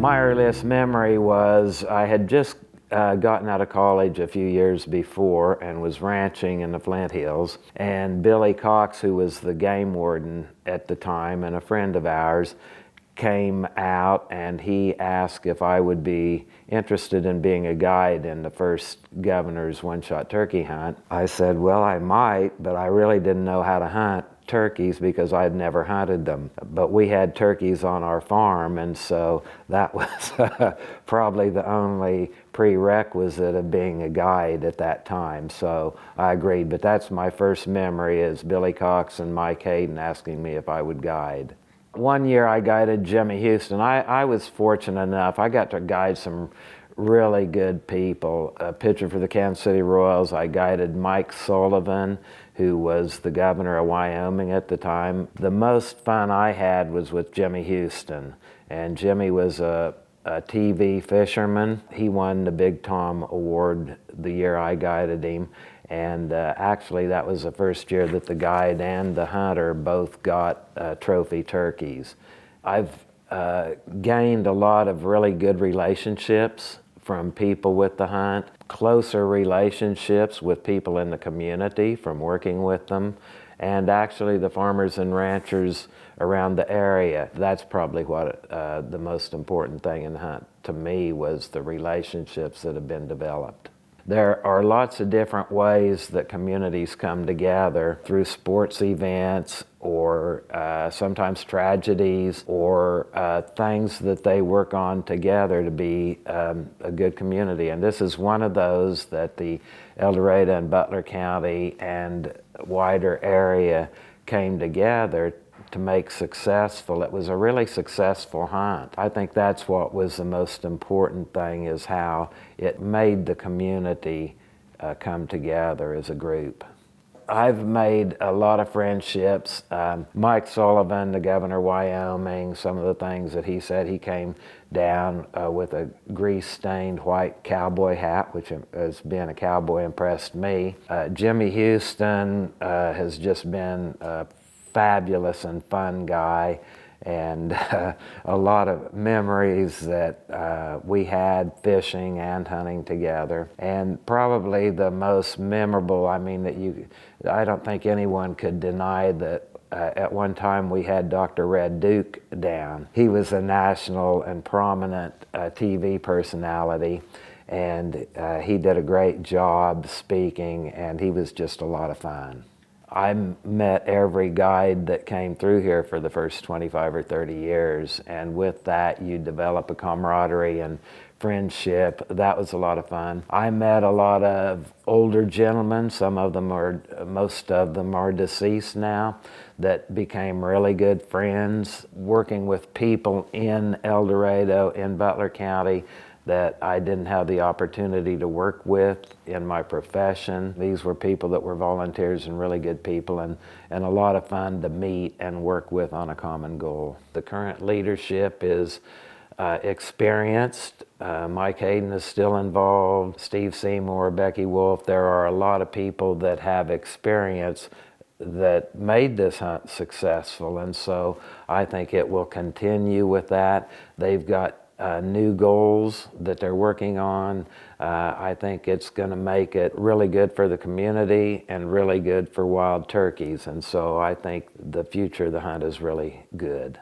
My earliest memory was I had just gotten out of college a few years before and was ranching in the Flint Hills. And Billy Cox, who was the game warden at the time and a friend of ours, came out and he asked if I would be interested in being a guide in the first governor's one-shot turkey hunt. I said, well, I might, but I really didn't know how to hunt turkeys because I'd never hunted them. But we had turkeys on our farm, and so that was probably the only prerequisite of being a guide at that time. So I agreed, but that's my first memory is Billy Cox and Mike Hayden asking me if I would guide. One year I guided Jimmy Houston. I was fortunate enough, I got to guide some really good people. A pitcher for the Kansas City Royals, I guided Mike Sullivan, who was the governor of Wyoming at the time. The most fun I had was with Jimmy Houston, and Jimmy was a TV fisherman. He won the Big Tom Award the year I guided him, and actually that was the first year that the guide and the hunter both got trophy turkeys. I've gained a lot of really good relationships from people with the hunt, closer relationships with people in the community from working with them, and actually the farmers and ranchers around the area. That's probably what the most important thing in the hunt to me was the relationships that have been developed. There are lots of different ways that communities come together through sports events or sometimes tragedies or things that they work on together to be a good community. And this is one of those that the El Dorado and Butler County and wider area came together to make successful. It was a really successful hunt. I think that's what was the most important thing, is how it made the community come together as a group. I've made a lot of friendships. Mike Sullivan, the governor of Wyoming, some of the things that he said, he came down with a grease-stained white cowboy hat, which as being a cowboy impressed me. Jimmy Houston has just been fabulous and fun guy, and a lot of memories that we had fishing and hunting together. And probably the most memorable, I mean, I don't think anyone could deny that at one time we had Dr. Red Duke down. He was a national and prominent TV personality, and he did a great job speaking, and he was just a lot of fun. I met every guide that came through here for the first 25 or 30 years, and with that you develop a camaraderie and friendship. That was a lot of fun. I met a lot of older gentlemen, most of them are deceased now, that became really good friends, working with people in El Dorado, in Butler County, that I didn't have the opportunity to work with in my profession. These were people that were volunteers and really good people, and a lot of fun to meet and work with on a common goal. The current leadership is experienced. Mike Hayden is still involved, Steve Seymour, Becky Wolf. There are a lot of people that have experience that made this hunt successful, and so I think it will continue with that. They've got new goals that they're working on. I think it's going to make it really good for the community and really good for wild turkeys, and so I think the future of the hunt is really good.